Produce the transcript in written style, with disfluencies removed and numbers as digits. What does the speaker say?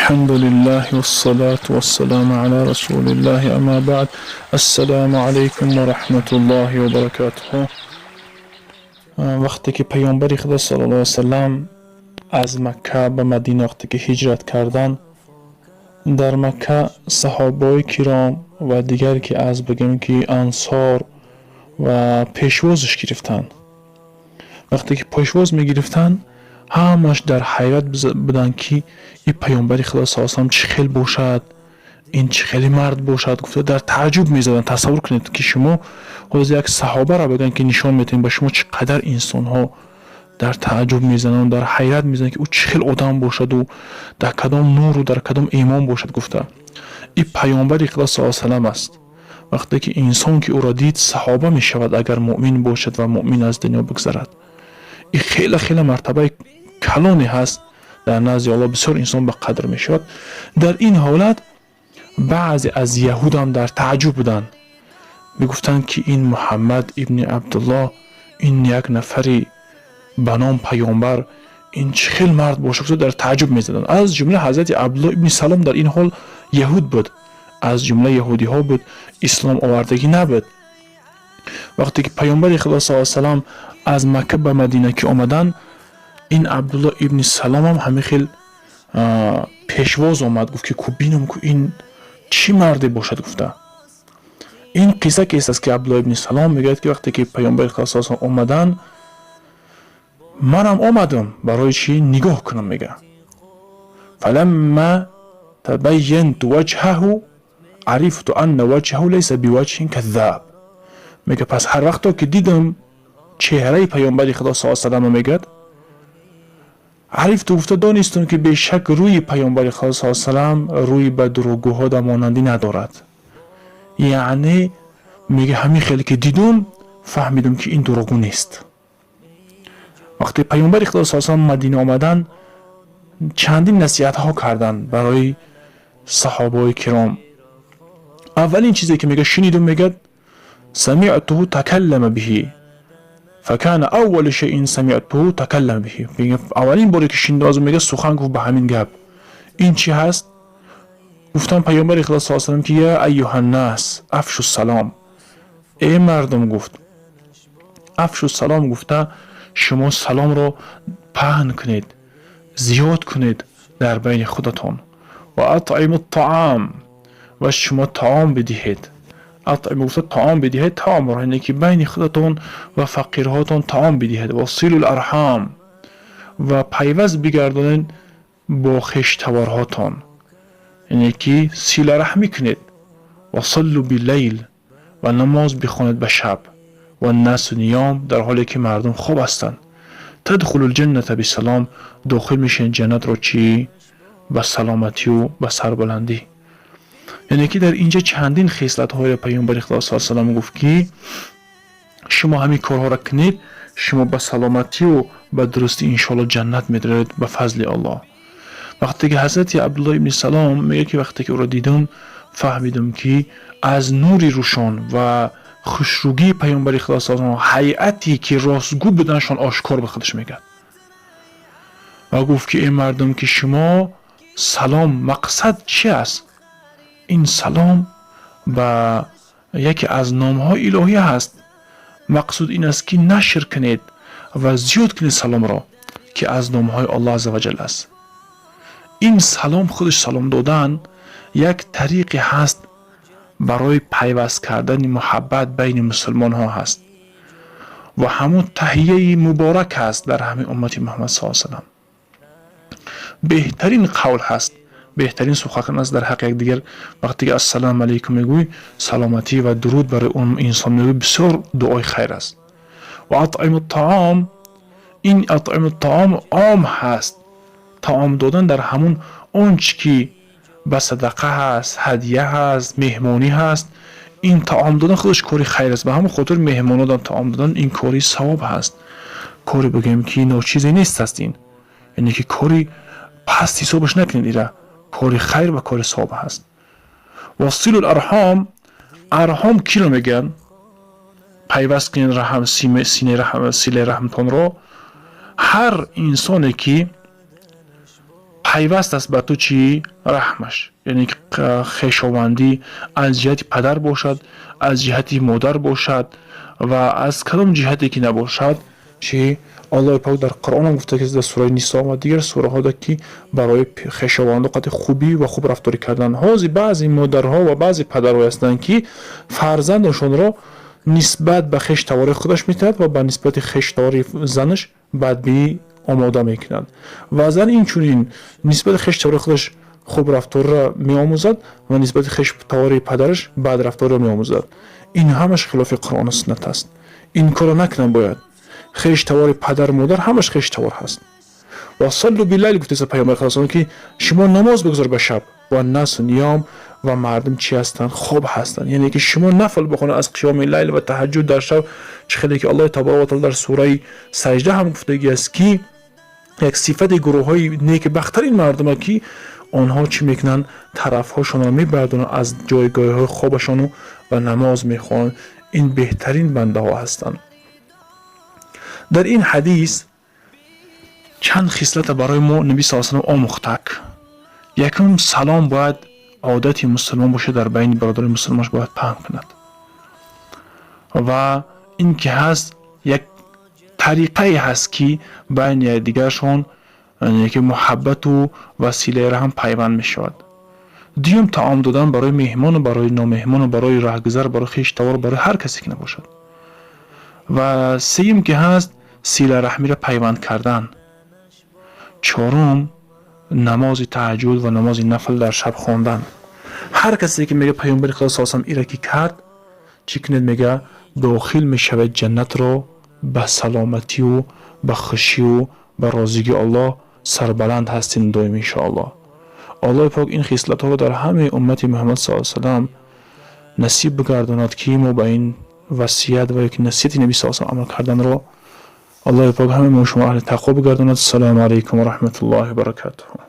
الحمد لله والصلاة والسلام على رسول الله اما بعد. السلام علیکم و رحمت الله و برکاته. وقتی که پیامبر خدا صلی الله علیه و سلم از مکه به مدینه وقتی که هجرت کردند، در مکه صحابه کرام و دیگر که از بگیم که انصار و پیشوازش گرفتن. وقتی که پیشواز می گرفتن همش در حیرت بودن که این پیامبر خدا صلی الله علیه و سلم چه خیلی باشد، این چه خیلی مرد باشد. گفته در تعجب می زدن. تصور کنید که شما خود یک صحابه را بگن که نشان میتین به شما چقدر انسان ها در تعجب میزنن، در حیرت میزنن که او چه خیلی آدم باشد و در کدام نور و در کدام ایمان باشد. گفته این پیامبر خدا صلی الله علیه و سلم است. وقتی که انسان که او را دید صحابه می شود اگر مؤمن باشد و مؤمن از دنیا بگذرد. این خیلی خیلی مرتبه کلانی هست در نزد الله، بسیار انسان به قدر می شود. در این حالت بعضی از یهود هم در تعجب بودن، می گفتند که این محمد ابن عبدالله، این یک نفری به نام پیامبر، این چه خیلی مرد باشه. در تعجب می زدن. از جمله حضرت عبدالله ابن سلام در این حال یهود بود، از جمله یهودی ها بود، اسلام آوردگی نبود. وقتی که پیامبر خدا صلی الله علیه و سلم از مکه به مدینه که آمدن، این عبدالله ابن سلام هم همین خیلی پیشواز آمد. گفت که ببینم که این چی مردی باشد. گفته این قصه کیست است که عبدالله ابن سلام میگه که وقتی که پیامبر خدا صلی الله علیه و سلم آمدن، منم آمدم برای چی نگاه کنم. میگه فلما تبینت وجهه عرفت ان وجهه لیس بوجه کذاب. میگه پس هر وقت که دیدم چهره پیامبر خدا صلی الله علیه و سلم، میگه عرفت، گفته دانستم که بیشک روی پیامبر خدا صلی الله علیه و سلم روی به دروغگوها در مانندی ندارد. یعنی میگه همین خیلی که دیدم فهمیدم که این دروغگو نیست. وقتی پیامبر خدا صلی الله علیه و سلم مدینه آمدن، چندین نصیحت ها کردن برای صحابه کرام. اولین چیزی که میگه شنیدم، میگه سمعته تکلم به، فکان اول شیء سمعته تکلم به. میگه اولین باری که شنیدم، میگه سخن گفت به همین گپ. این چی هست؟ گفتم پیامبر خدا صلی الله علیه و سلم که یا ایها الناس افشوا السلام، ای مردم، گفت افشوا السلام، گفته شما سلام رو پهن کنید، زیاد کنید در بین خودتون. و اطعموا الطعام، و شما طعام بدهید. اطعموا، گفته طعام بدهید، طعام را یعنی که بین خودتون و فقیرهاتون طعام بدهید. و صلوا الارحام، و پیوست بگردانید با خویشتوارهاتون، یعنی که صله رحمی کنید. و صلوا باللیل، و نماز بخوانید به شب. و الناس نیام، در حالی که مردم خواب هستند. تدخل الجنه بسلام، داخل میشین جنت رو چی؟ به سلامتی و به سربلندی. یعنی که در اینجا چندین خصلت های پیامبر خدا صلی الله علیه و سلم گفت که شما همین کارها را کنید، شما به سلامتی و به درستی انشاءالله جنت میدرید به فضل الله. وقتی که حضرت عبدالله ابن سلام میگه که وقتی که او را دیدم فهمیدم که از نوری روشان و خوشروگی پیامبر خدا صلی الله علیه و سلم، هیئتی که راستگو بودنشان آشکار به خودش میگه. و گفت که ای مردم که شما سلام مقصد چی است؟ این سلام با یکی از نامهای الهی هست. مقصود این است که نشر کنید و زیاد کنید سلام را که از نامهای الله عزوجل است. این سلام خودش، سلام دادن، یک طریقی هست برای پیوست کردن محبت بین مسلمان ها هست و همون تحیه مبارک است در همه امت محمد صلی الله علیه و سلم. بهترین قول هست، بهترین سخن است در حق یک دیگر. وقتی که السلام علیکم میگوی، سلامتی و درود برای اون انسان میگوی، بسیار دعای خیر است. و اطعموا الطعام، این اطعموا الطعام عام هست. طعام دادن در همون اونچه که به صدقه هست، هدیه هست، مهمانی هست. این طعام دادن خودش کاری خیر است. به همون خاطر مهمانان دادن، طعام دادن، این کاری ثواب هست. کاری بگیم که ناچیزی نیست است. این یعنی که کاری پست حسابش نکنید، ایره کاری خیر و کاری ثواب هست. و صلوا الارحام، ارحام کی رو میگن؟ پیوست کنید رحم، سینه رحم، سیله رحمتون رو. هر انسانی که پیوست است به تو چی؟ رحمش. یعنی خویشاوندی از جهت پدر باشد، از جهت مادر باشد و از کدام جهتی که نباشد چی؟ الله پاک در قرآن هم گفته که در سوره نساء و دیگر سوره ها که برای خویشاوندان قطع خوبی و خوب رفتاری کردن. بعضی مادرها و بعضی پدرها هستند که فرزندشون را نسبت به خویش تواری خودش میتند و به نسبت خویش تواری زنش بدبینی آماده میکنند و زن این چونین نسبت خویش تواری خودش خوب رفتار را میآموزد و نسبت خویش تواری پدرش بد رفتار را میآموزد. این همش خلاف قرآن و سنت است. این کارو نکنن. باید خویش تواری پدر مادر همش خویش توار هست. و صلوا باللیل گفته پیامبر خدا که شما نماز بگذار به شب و الناس نیام و مردم چی هستند؟ خواب هستند. یعنی که شما نفل بخونه از قیام لیل و تهجد در شب. چه خیلی که الله تبارک و تعالی در سوره سجده هم گفته است که یک صفت گروه های نیک بخترین مردم که آنها چی میکنن؟ طرف هاشون را میبردن از جایگاه های خوابشون و نماز میخوان. این بهترین بنده ها هستند. در این حدیث چند خصلت برای ما نبی صلی الله علیه و آله آموخته. یکم سلام باید عادت مسلمان باشه، در بین برادر مسلمانش باید پهن کند و این که هست یک طریقه هست که بین دیگرشون که محبت و وسیله را هم پیوند می شود. دیوم طعام دادن برای مهمان و برای نامهمان و برای راهگذر، برای خویش توار، برای هر کسی که نباشد. و سیم که هست صله رحمی را پیوند کردن. چهارم نماز تهجد و نماز نفل در شب خواندن. هر کسی که میگه پیامبر خدا صلی الله علیه و آله ایرکی کرد چی کنید؟ میگه داخل میشود جنت رو به سلامتی و به خوشی و به راضی الله سربلند هستین دائم ان شاء الله. الله پاک این خصلت ها در همه امت محمد صلی الله علیه و آله نصیب بگرداند که ما به این وصیت و یک نصیحت نبی صلی الله علیه و آله عمل کردن رو الله پاک همه ما شما اهل تقوا بگرداند. السلام علیکم و رحمت الله و برکاته.